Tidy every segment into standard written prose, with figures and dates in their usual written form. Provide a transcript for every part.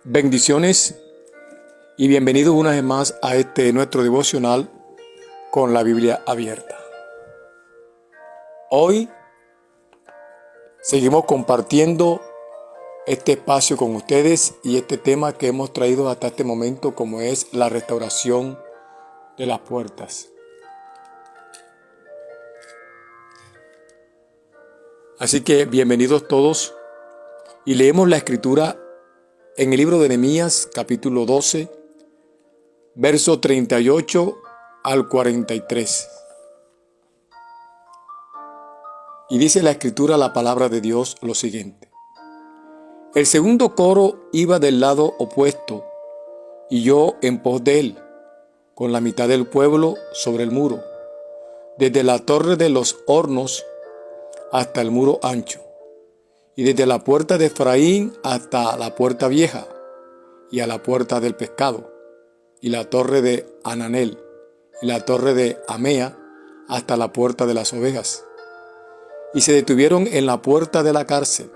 Bendiciones y bienvenidos una vez más a nuestro devocional con la Biblia abierta. Hoy seguimos compartiendo este espacio con ustedes y este tema que hemos traído hasta este momento, como es la restauración de las puertas. Así que bienvenidos todos y leemos la escritura en el libro de Nehemías, capítulo 12, verso 38 al 43. Y dice la escritura, la palabra de Dios, lo siguiente. El segundo coro iba del lado opuesto, y yo en pos de él, con la mitad del pueblo sobre el muro, desde la torre de los hornos hasta el muro ancho, y desde la puerta de Efraín hasta la puerta vieja, y a la puerta del pescado, y la torre de Ananel, y la torre de Amea, hasta la puerta de las ovejas. Y se detuvieron en la puerta de la cárcel.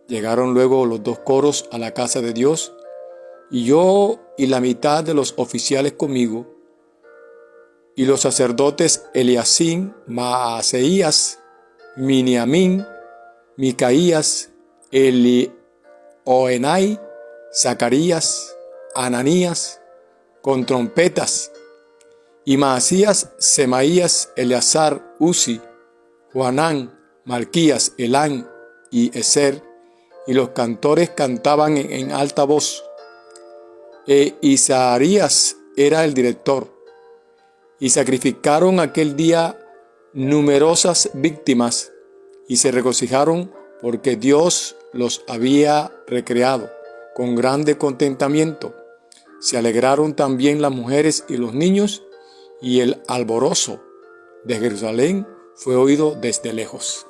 Llegaron luego los dos coros a la casa de Dios, y yo y la mitad de los oficiales conmigo, y los sacerdotes Eliacim, Maaseías, Miniamín, Micaías, Elioenai, Zacarías, Ananías, con trompetas, y Maasías, Semaías, Eleazar, Uzi, Joanán, Malquías, Elán y Ezer, y los cantores cantaban en alta voz. Isaías era el director, y sacrificaron aquel día numerosas víctimas, y se regocijaron porque Dios los había recreado con grande contentamiento. Se alegraron también las mujeres y los niños, y el alborozo de Jerusalén fue oído desde lejos.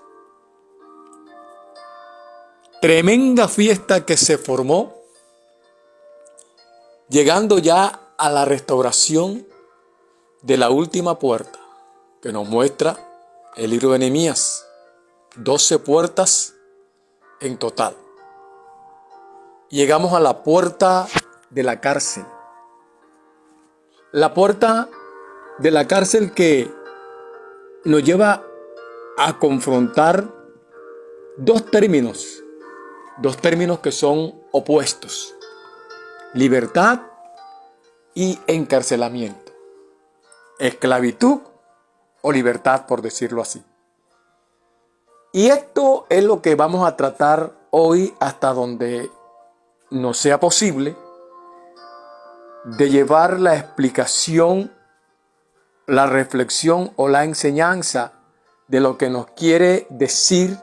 Tremenda fiesta que se formó, llegando ya a la restauración de la última puerta, que nos muestra el libro de Nehemías. 12 puertas en total. Llegamos a la puerta de la cárcel. La puerta de la cárcel que nos lleva a confrontar dos términos que son opuestos: libertad y encarcelamiento, esclavitud o libertad, por decirlo así. Y esto es lo que vamos a tratar hoy, hasta donde nos sea posible, de llevar la explicación, la reflexión o la enseñanza de lo que nos quiere decir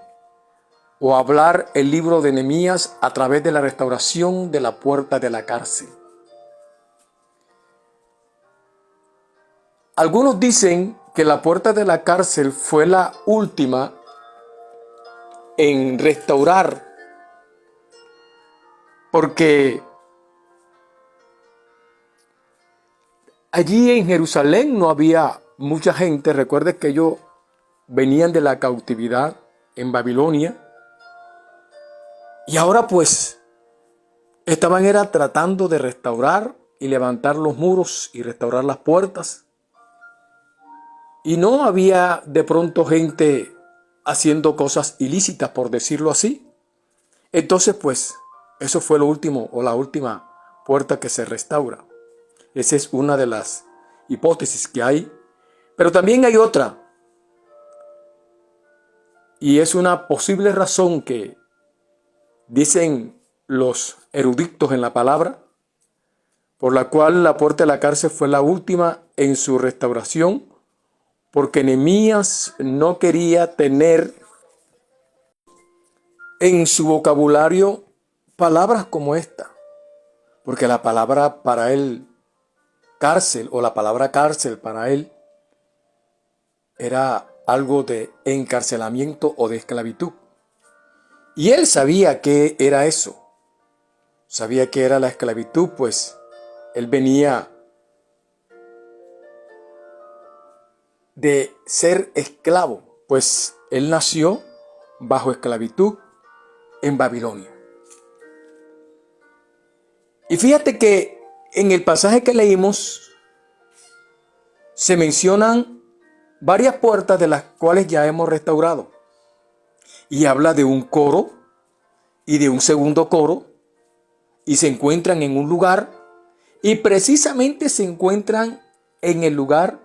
o hablar el libro de Nehemías a través de la restauración de la puerta de la cárcel. Algunos dicen que la puerta de la cárcel fue la última en restaurar, porque allí en Jerusalén no había mucha gente. Recuerde que ellos venían de la cautividad en Babilonia, y ahora pues estaban tratando de restaurar y levantar los muros y restaurar las puertas, y no había de pronto gente haciendo cosas ilícitas, por decirlo así. Entonces pues eso fue lo último, o la última puerta que se restaura. Esa es una de las hipótesis que hay. Pero también hay otra, y es una posible razón que dicen los eruditos en la palabra, por la cual la puerta de la cárcel fue la última en su restauración, porque Nehemías no quería tener en su vocabulario palabras como esta, porque la palabra para él, cárcel, o la palabra cárcel para él, era algo de encarcelamiento o de esclavitud. Y él sabía que era eso, sabía que era la esclavitud, pues él venía de ser esclavo, pues él nació bajo esclavitud en Babilonia. Y fíjate que en el pasaje que leímos se mencionan varias puertas de las cuales ya hemos restaurado. Y habla de un coro y de un segundo coro, y se encuentran en un lugar, y precisamente se encuentran en el lugar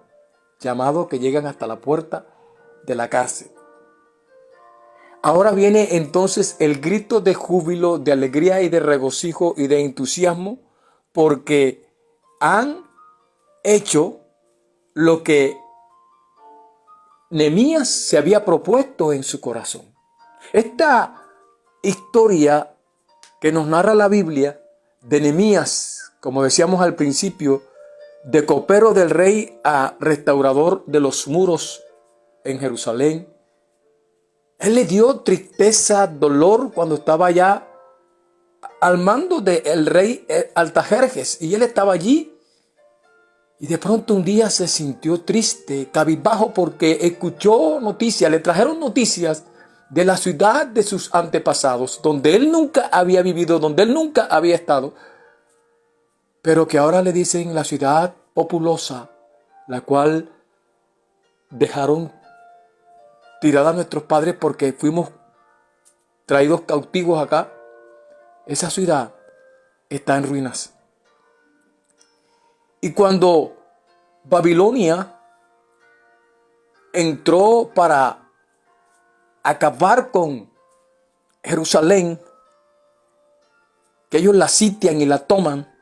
llamado que llegan hasta la puerta de la cárcel. Ahora viene entonces el grito de júbilo, de alegría y de regocijo y de entusiasmo, porque han hecho lo que Nehemías se había propuesto en su corazón. Esta historia que nos narra la Biblia de Nehemías, como decíamos al principio, de copero del rey a restaurador de los muros en Jerusalén. Él le dio tristeza, dolor cuando estaba allá al mando del rey Artajerjes, y él estaba allí. Y de pronto un día se sintió triste, cabizbajo, porque escuchó noticias, le trajeron noticias de la ciudad de sus antepasados, donde él nunca había vivido, donde él nunca había estado, pero que ahora le dicen la ciudad populosa, la cual dejaron tirada a nuestros padres porque fuimos traídos cautivos acá. Esa ciudad está en ruinas. Y cuando Babilonia entró para acabar con Jerusalén, que ellos la sitian y la toman,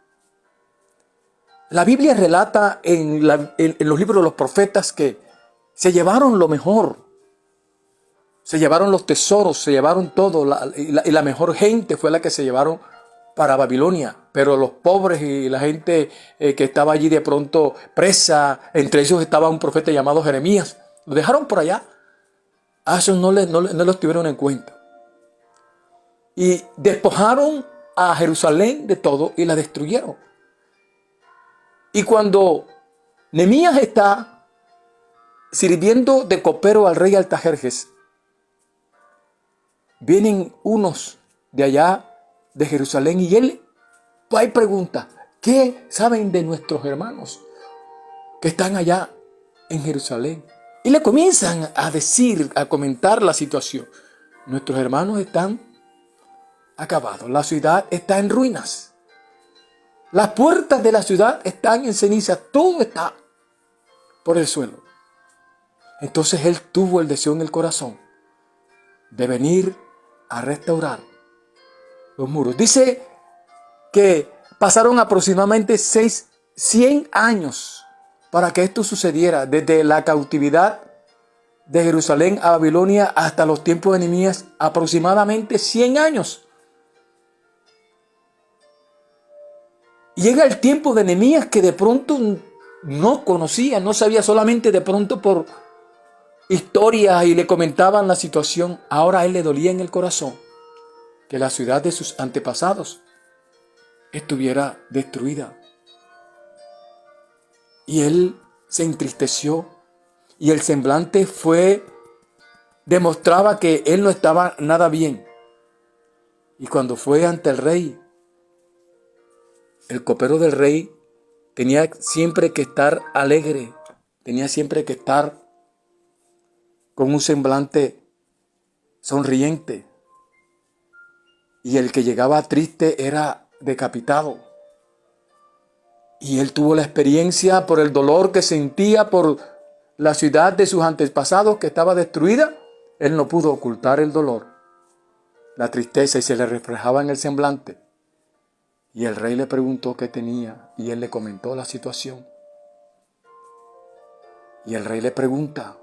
la Biblia relata en los libros de los profetas que se llevaron lo mejor, se llevaron los tesoros, se llevaron todo, y la mejor gente fue la que se llevaron para Babilonia. Pero los pobres y la gente que estaba allí de pronto presa, entre ellos estaba un profeta llamado Jeremías, lo dejaron por allá. A esos no los tuvieron en cuenta. Y despojaron a Jerusalén de todo y la destruyeron. Y cuando Nehemías está sirviendo de copero al rey Artajerjes, vienen unos de allá de Jerusalén y él va y pregunta: ¿qué saben de nuestros hermanos que están allá en Jerusalén? Y le comienzan a decir, a comentar la situación. Nuestros hermanos están acabados, la ciudad está en ruinas, las puertas de la ciudad están en ceniza, todo está por el suelo. Entonces él tuvo el deseo en el corazón de venir a restaurar los muros. Dice que pasaron aproximadamente 100 años para que esto sucediera, desde la cautividad de Jerusalén a Babilonia hasta los tiempos de Nehemías, aproximadamente 100 años. Y llega el tiempo de Nehemías, que de pronto no conocía, no sabía, solamente de pronto por historias y le comentaban la situación. Ahora a él le dolía en el corazón que la ciudad de sus antepasados estuviera destruida. Y él se entristeció y el semblante demostraba que él no estaba nada bien. Y cuando fue ante el rey, el copero del rey tenía siempre que estar alegre, tenía siempre que estar con un semblante sonriente. Y el que llegaba triste era decapitado. Y él tuvo la experiencia por el dolor que sentía por la ciudad de sus antepasados que estaba destruida. Él no pudo ocultar el dolor, la tristeza, y se le reflejaba en el semblante. Y el rey le preguntó qué tenía y él le comentó la situación. Y el rey le pregunta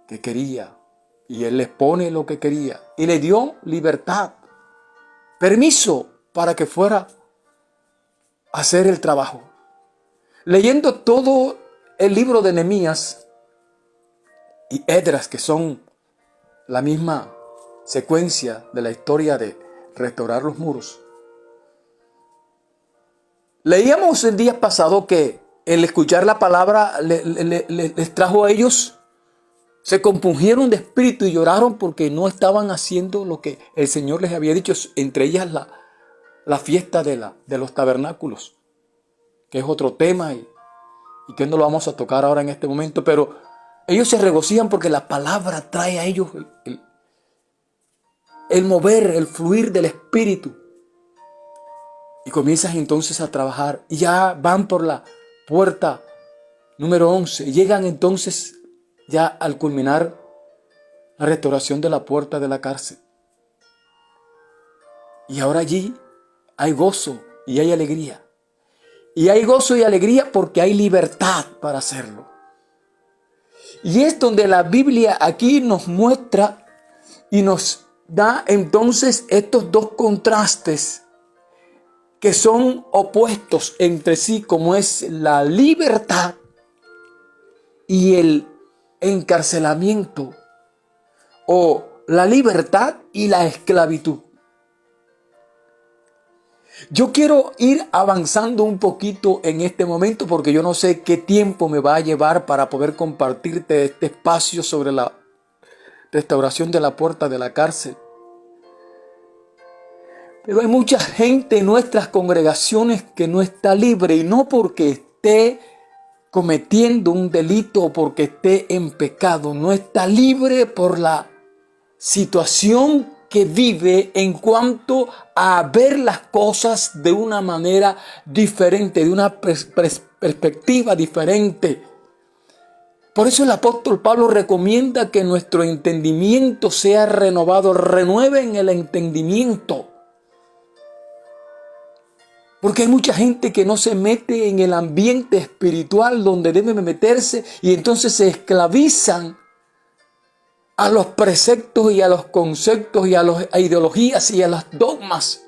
qué quería y él le pone lo que quería y le dio libertad, permiso para que fuera a hacer el trabajo. Leyendo todo el libro de Nehemías y Esdras, que son la misma secuencia de la historia de restaurar los muros, leíamos el día pasado que el escuchar la palabra les trajo a ellos, se compungieron de espíritu y lloraron porque no estaban haciendo lo que el Señor les había dicho, entre ellas la fiesta de los tabernáculos, que es otro tema y que no lo vamos a tocar ahora en este momento, pero ellos se regocijan porque la palabra trae a ellos el mover, el fluir del Espíritu. Y comienzan entonces a trabajar y ya van por la puerta número 11. Llegan entonces ya al culminar la restauración de la puerta de la cárcel. Y ahora allí hay gozo y hay alegría. Y hay gozo y alegría porque hay libertad para hacerlo. Y es donde la Biblia aquí nos muestra y nos da entonces estos dos contrastes que son opuestos entre sí, como es la libertad y el encarcelamiento, o la libertad y la esclavitud. Yo quiero ir avanzando un poquito en este momento porque yo no sé qué tiempo me va a llevar para poder compartirte este espacio sobre la restauración de la puerta de la cárcel. Pero hay mucha gente en nuestras congregaciones que no está libre, y no porque esté cometiendo un delito o porque esté en pecado. No está libre por la situación que vive en cuanto a ver las cosas de una manera diferente, de una perspectiva diferente. Por eso el apóstol Pablo recomienda que nuestro entendimiento sea renovado. Renueven el entendimiento. Porque hay mucha gente que no se mete en el ambiente espiritual donde deben meterse, y entonces se esclavizan a los preceptos y a los conceptos y a las ideologías y a los dogmas,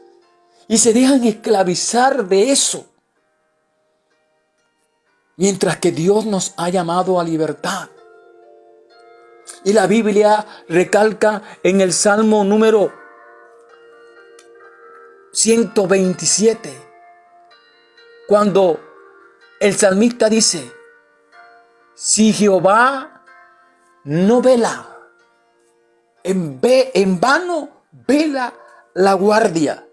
y se dejan esclavizar de eso. Mientras que Dios nos ha llamado a libertad. Y la Biblia recalca en el Salmo número 127, cuando el salmista dice: si Jehová no vela, en vano vela la guardia.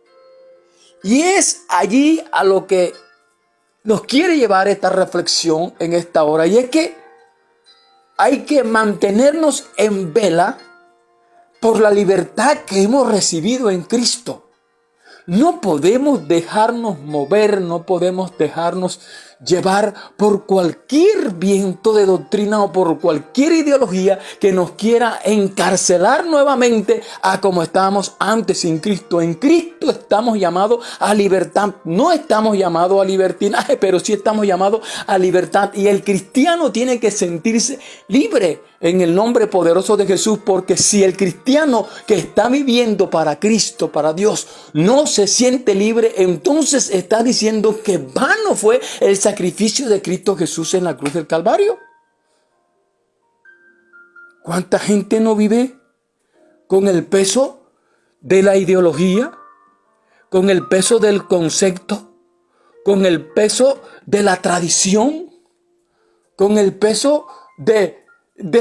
Y es allí a lo que nos quiere llevar esta reflexión en esta hora. Y es que hay que mantenernos en vela por la libertad que hemos recibido en Cristo. No podemos dejarnos mover, no podemos dejarnos llevar por cualquier viento de doctrina o por cualquier ideología que nos quiera encarcelar nuevamente a como estábamos antes sin Cristo. En Cristo estamos llamados a libertad. No estamos llamados a libertinaje, pero sí estamos llamados a libertad. Y el cristiano tiene que sentirse libre en el nombre poderoso de Jesús, porque si el cristiano que está viviendo para Cristo, para Dios, no se siente libre, entonces está diciendo que vano fue el sacrificio de Cristo Jesús en la cruz del Calvario. ¿Cuánta gente no vive con el peso de la ideología, con el peso del concepto, con el peso de la tradición, con el peso de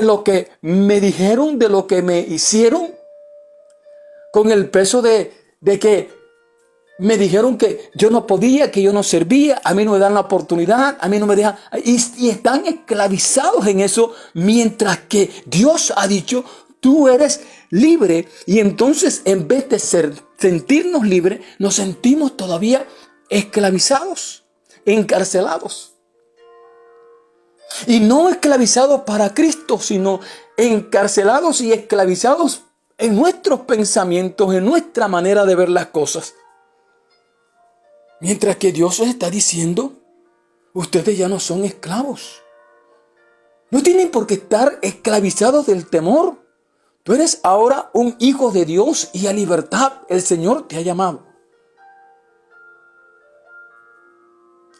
lo que me dijeron, de lo que me hicieron, con el peso de que me dijeron que yo no podía, que yo no servía, a mí no me dan la oportunidad, a mí no me dejan, y están esclavizados en eso, mientras que Dios ha dicho: tú eres libre. Y entonces, en vez de sentirnos libres, nos sentimos todavía esclavizados, encarcelados. Y no esclavizados para Cristo, sino encarcelados y esclavizados en nuestros pensamientos, en nuestra manera de ver las cosas. Mientras que Dios os está diciendo: ustedes ya no son esclavos. No tienen por qué estar esclavizados del temor. Tú eres ahora un hijo de Dios y a libertad el Señor te ha llamado.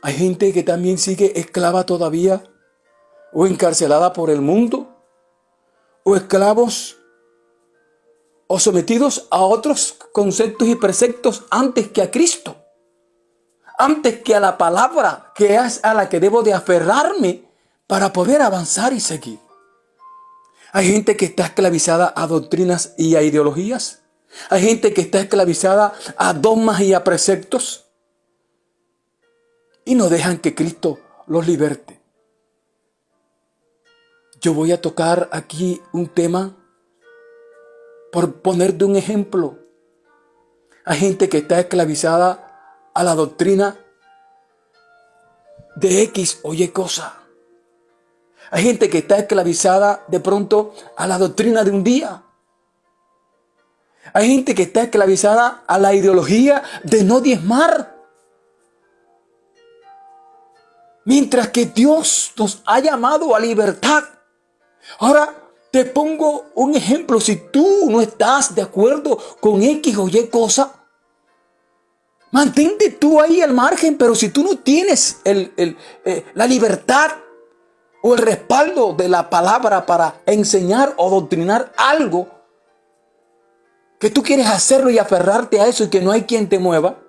Hay gente que también sigue esclava todavía, o encarcelada por el mundo, o esclavos, o sometidos a otros conceptos y preceptos antes que a Cristo, antes que a la palabra que es a la que debo de aferrarme para poder avanzar y seguir. Hay gente que está esclavizada a doctrinas y a ideologías. Hay gente que está esclavizada a dogmas y a preceptos y no dejan que Cristo los liberte. Yo voy a tocar aquí un tema por ponerte un ejemplo. Hay gente que está esclavizada a la doctrina de X o Y cosa. Hay gente que está esclavizada de pronto a la doctrina de un día. Hay gente que está esclavizada a la ideología de no diezmar. Mientras que Dios nos ha llamado a libertad. Ahora te pongo un ejemplo. Si tú no estás de acuerdo con X o Y cosa, mantente tú ahí al margen. Pero si tú no tienes la libertad o el respaldo de la palabra para enseñar o doctrinar algo, que tú quieres hacerlo y aferrarte a eso y que no hay quien te mueva,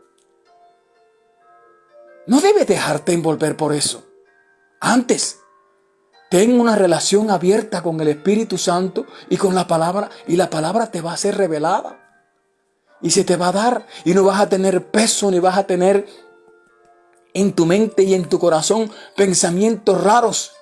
no debes dejarte envolver por eso. Antes, ten una relación abierta con el Espíritu Santo y con la palabra, y la palabra te va a ser revelada y se te va a dar, y no vas a tener peso ni vas a tener en tu mente y en tu corazón pensamientos raros,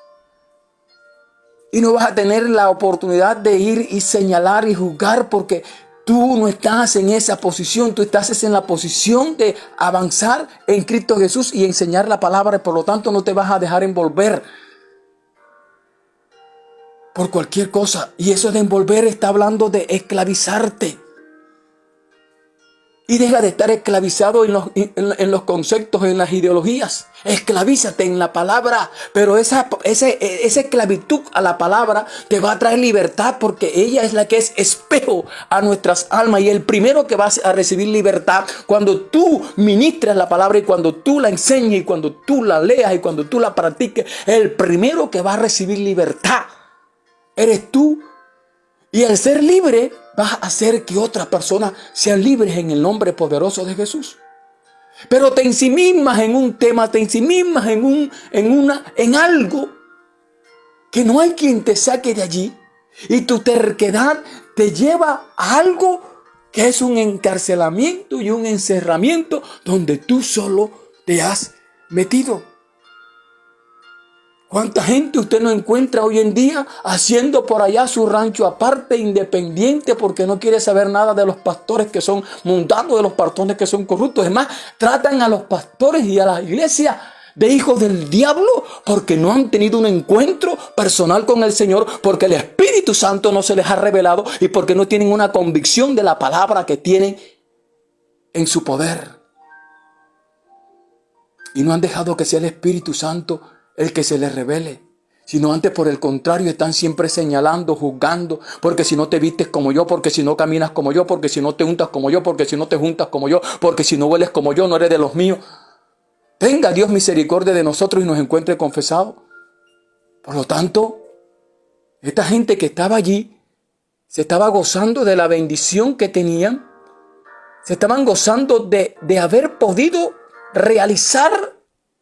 y no vas a tener la oportunidad de ir y señalar y juzgar, porque tú no estás en esa posición. Tú estás en la posición de avanzar en Cristo Jesús y enseñar la palabra. Por lo tanto, no te vas a dejar envolver por cualquier cosa. Y eso de envolver está hablando de esclavizarte. Y deja de estar esclavizado en los conceptos, en las ideologías. Esclavízate en la palabra. Pero esa esclavitud a la palabra te va a traer libertad, porque ella es la que es espejo a nuestras almas. Y el primero que vas a recibir libertad cuando tú ministras la palabra, y cuando tú la enseñes, y cuando tú la leas, y cuando tú la practiques, el primero que va a recibir libertad eres tú. Y al ser libre, vas a hacer que otras personas sean libres en el nombre poderoso de Jesús. Pero te ensimismas en un tema, te ensimismas en algo que no hay quien te saque de allí. Y tu terquedad te lleva a algo que es un encarcelamiento y un encerramiento donde tú solo te has metido. ¿Cuánta gente usted no encuentra hoy en día haciendo por allá su rancho aparte, independiente, porque no quiere saber nada de los pastores que son mundanos, de los pastores que son corruptos? Es más, tratan a los pastores y a la iglesia de hijos del diablo porque no han tenido un encuentro personal con el Señor, porque el Espíritu Santo no se les ha revelado y porque no tienen una convicción de la palabra que tienen en su poder. Y no han dejado que sea el Espíritu Santo el que se les revele, sino antes, por el contrario, están siempre señalando, juzgando, porque si no te vistes como yo, porque si no caminas como yo, porque si no te untas como yo, porque si no te juntas como yo, porque si no hueles como yo, no eres de los míos. Tenga Dios misericordia de nosotros y nos encuentre confesados. Por lo tanto, esta gente que estaba allí se estaba gozando de la bendición que tenían, se estaban gozando de haber podido realizar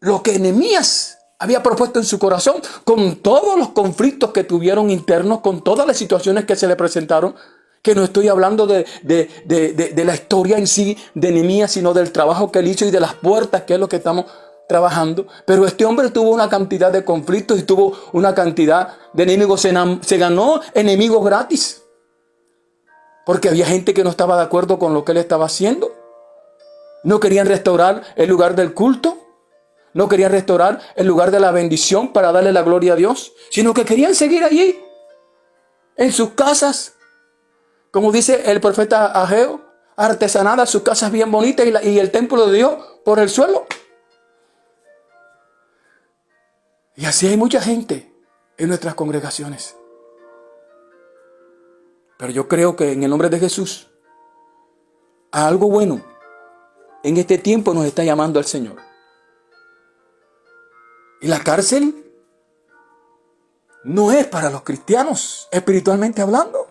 lo que Nehemías había propuesto en su corazón, con todos los conflictos que tuvieron internos, con todas las situaciones que se le presentaron, que no estoy hablando de la historia en sí de Nehemías, sino del trabajo que él hizo y de las puertas, que es lo que estamos trabajando. Pero este hombre tuvo una cantidad de conflictos y tuvo una cantidad de enemigos. Se ganó enemigos gratis, porque había gente que no estaba de acuerdo con lo que él estaba haciendo. No querían restaurar el lugar del culto. No querían restaurar el lugar de la bendición para darle la gloria a Dios, sino que querían seguir allí, en sus casas, como dice el profeta Ageo, artesanadas, sus casas bien bonitas y el templo de Dios por el suelo. Y así hay mucha gente en nuestras congregaciones. Pero yo creo que en el nombre de Jesús, a algo bueno en este tiempo nos está llamando el Señor. Y la cárcel no es para los cristianos, espiritualmente hablando.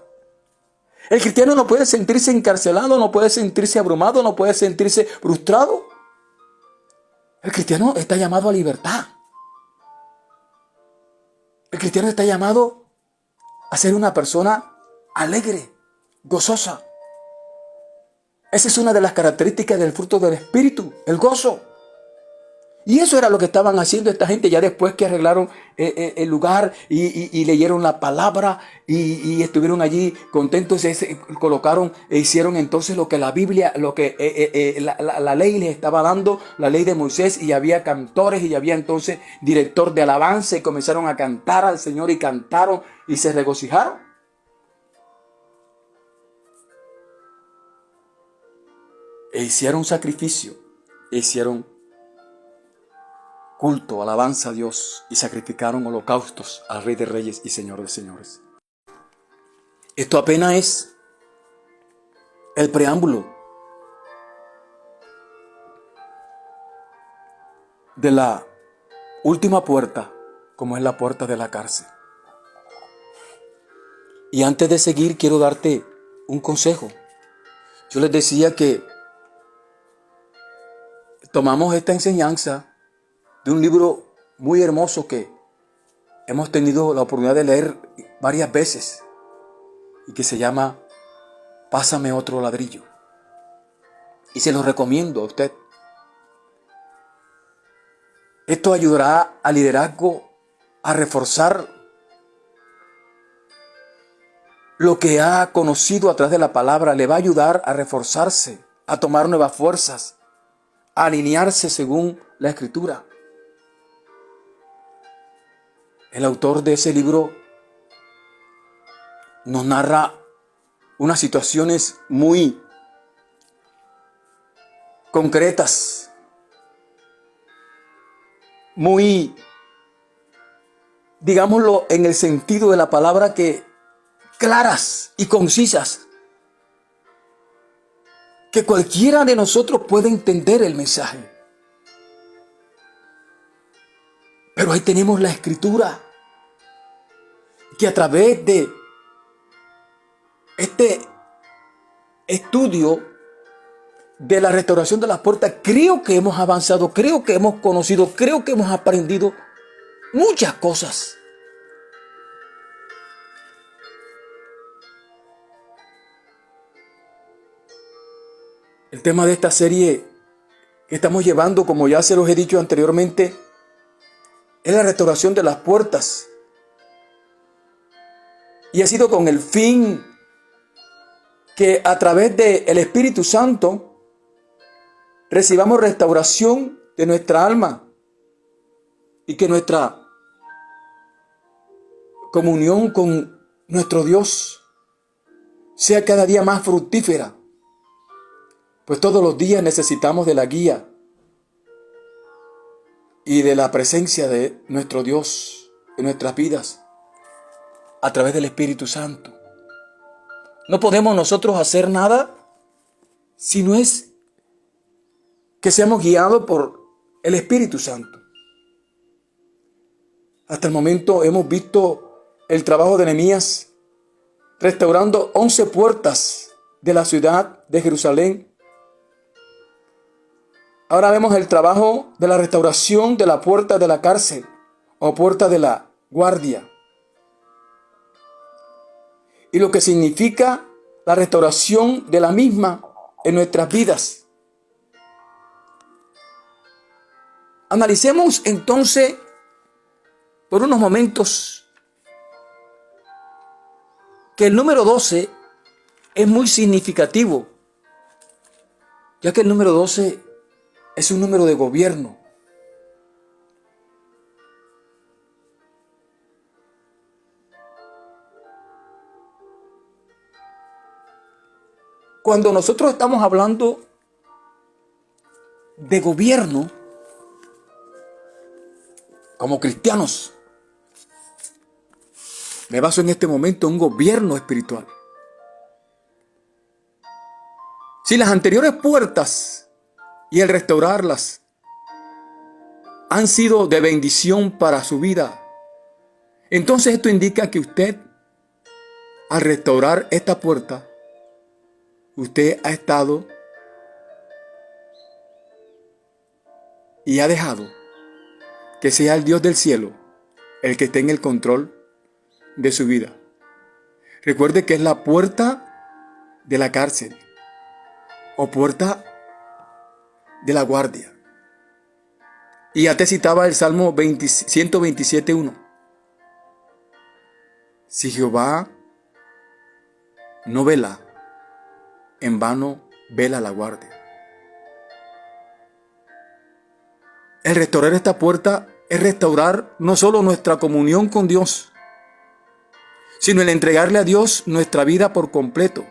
El cristiano no puede sentirse encarcelado, no puede sentirse abrumado, no puede sentirse frustrado. El cristiano está llamado a libertad. El cristiano está llamado a ser una persona alegre, gozosa. Esa es una de las características del fruto del Espíritu, el gozo. Y eso era lo que estaban haciendo esta gente ya después que arreglaron el lugar y leyeron la palabra y estuvieron allí contentos. Colocaron e hicieron entonces lo que la Biblia, lo que la ley les estaba dando, la ley de Moisés, y había cantores y había entonces director de alabanza y comenzaron a cantar al Señor y cantaron y se regocijaron. E hicieron sacrificio, e hicieron culto, alabanza a Dios y sacrificaron holocaustos al Rey de Reyes y Señor de Señores. Esto apenas es el preámbulo de la última puerta, como es la puerta de la cárcel. Y antes de seguir, quiero darte un consejo. Yo les decía que tomamos esta enseñanza de un libro muy hermoso que hemos tenido la oportunidad de leer varias veces y que se llama Pásame otro ladrillo. Y se lo recomiendo a usted. Esto ayudará al liderazgo a reforzar lo que ha conocido a través de la palabra. Le va a ayudar a reforzarse, a tomar nuevas fuerzas, a alinearse según la Escritura. El autor de ese libro nos narra unas situaciones muy concretas, muy, digámoslo en el sentido de la palabra, que claras y concisas, que cualquiera de nosotros puede entender el mensaje. Pero ahí tenemos la Escritura, que a través de este estudio de la restauración de las puertas, creo que hemos avanzado, creo que hemos conocido, creo que hemos aprendido muchas cosas. El tema de esta serie que estamos llevando, como ya se los he dicho anteriormente, es la restauración de las puertas. Y ha sido con el fin que a través del Espíritu Santo recibamos restauración de nuestra alma y que nuestra comunión con nuestro Dios sea cada día más fructífera. Pues todos los días necesitamos de la guía y de la presencia de nuestro Dios en nuestras vidas a través del Espíritu Santo. No podemos nosotros hacer nada si no es que seamos guiados por el Espíritu Santo. Hasta el momento hemos visto el trabajo de Nehemías restaurando 11 puertas de la ciudad de Jerusalén. Ahora vemos el trabajo de la restauración de la puerta de la cárcel o puerta de la guardia. Y lo que significa la restauración de la misma en nuestras vidas. Analicemos entonces por unos momentos que el número 12 es muy significativo, ya que el número 12 es un número de gobierno. Cuando nosotros estamos hablando de gobierno, como cristianos, me baso en este momento en un gobierno espiritual. Si las anteriores puertas y el restaurarlas han sido de bendición para su vida, entonces esto indica que usted, al restaurar esta puerta, usted ha estado y ha dejado que sea el Dios del cielo el que esté en el control de su vida. Recuerde que es la puerta de la cárcel. o puerta de la guardia. Y ya te citaba el Salmo 127:1. Si Jehová no vela, en vano vela la guardia. El restaurar esta puerta es restaurar no solo nuestra comunión con Dios, sino el entregarle a Dios nuestra vida por completo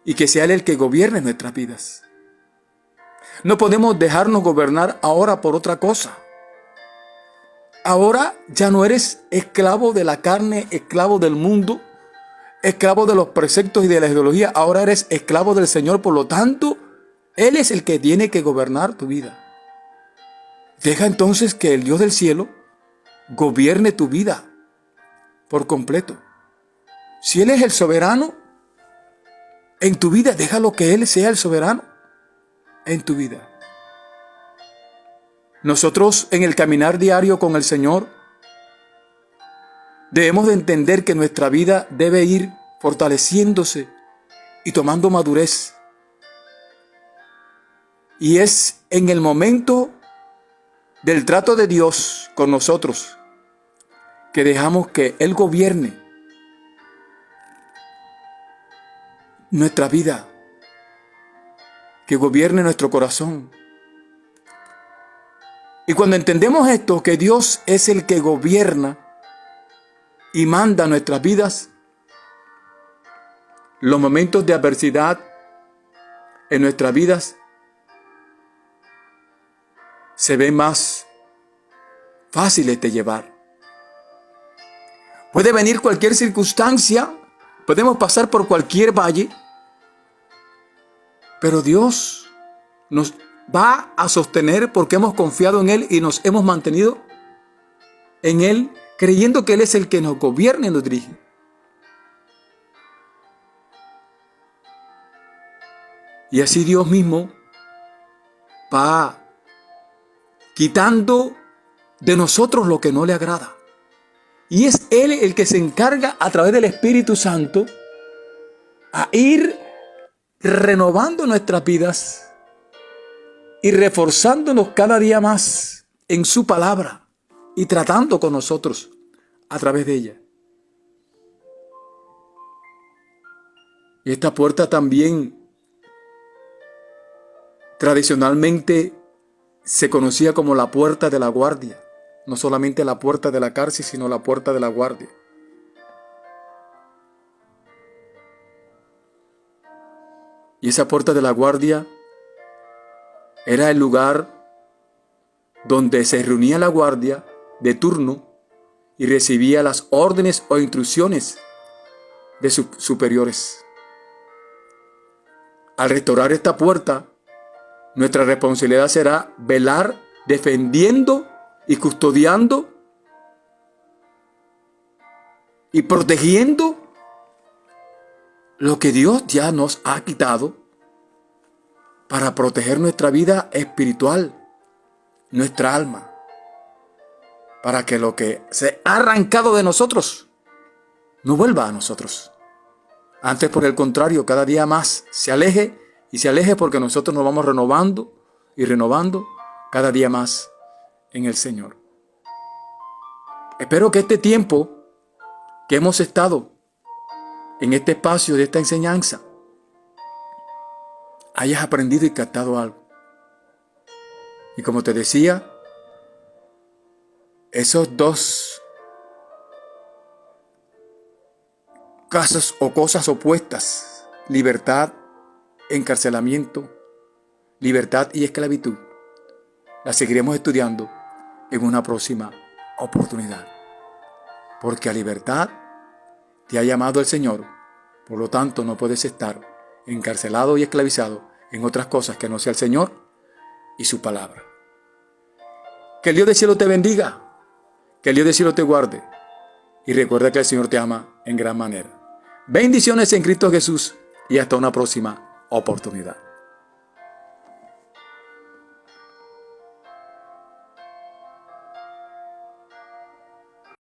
y que sea Él el que gobierne nuestras vidas. No podemos dejarnos gobernar ahora por otra cosa. Ahora ya no eres esclavo de la carne, esclavo del mundo, esclavo de los preceptos y de la ideología. Ahora eres esclavo del Señor, por lo tanto, Él es el que tiene que gobernar tu vida. Deja entonces que el Dios del cielo gobierne tu vida por completo. Si Él es el soberano en tu vida, déjalo que Él sea el soberano en tu vida. Nosotros en el caminar diario con el Señor debemos de entender que nuestra vida debe ir fortaleciéndose y tomando madurez. Y es en el momento del trato de Dios con nosotros que dejamos que Él gobierne nuestra vida, que gobierne nuestro corazón. Y cuando entendemos esto, que Dios es el que gobierna y manda nuestras vidas, los momentos de adversidad en nuestras vidas se ven más fáciles de llevar. Puede venir cualquier circunstancia, podemos pasar por cualquier valle, pero Dios nos va a sostener porque hemos confiado en Él y nos hemos mantenido en Él, creyendo que Él es el que nos gobierna y nos dirige. Y así Dios mismo va quitando de nosotros lo que no le agrada. Y es Él el que se encarga a través del Espíritu Santo a ir renovando nuestras vidas y reforzándonos cada día más en su palabra y tratando con nosotros a través de ella. Y esta puerta también tradicionalmente se conocía como la puerta de la guardia. No solamente la puerta de la cárcel, sino la puerta de la guardia. Y esa puerta de la guardia era el lugar donde se reunía la guardia de turno y recibía las órdenes o instrucciones de sus superiores. Al restaurar esta puerta, nuestra responsabilidad será velar, defendiendo y custodiando y protegiendo lo que Dios ya nos ha quitado para proteger nuestra vida espiritual, nuestra alma, para que lo que se ha arrancado de nosotros no vuelva a nosotros. Antes, por el contrario, cada día más se aleje y se aleje, porque nosotros nos vamos renovando y renovando cada día más en el Señor. Espero que este tiempo que hemos estado en este espacio de esta enseñanza hayas aprendido y captado algo. Y como te decía, esos dos casos o cosas opuestas, libertad, encarcelamiento, libertad y esclavitud, las seguiremos estudiando en una próxima oportunidad. Porque a libertad te ha llamado el Señor, por lo tanto no puedes estar encarcelado y esclavizado en otras cosas que no sea el Señor y su palabra. Que el Dios del cielo te bendiga, que el Dios del cielo te guarde, y recuerda que el Señor te ama en gran manera. Bendiciones en Cristo Jesús y hasta una próxima oportunidad.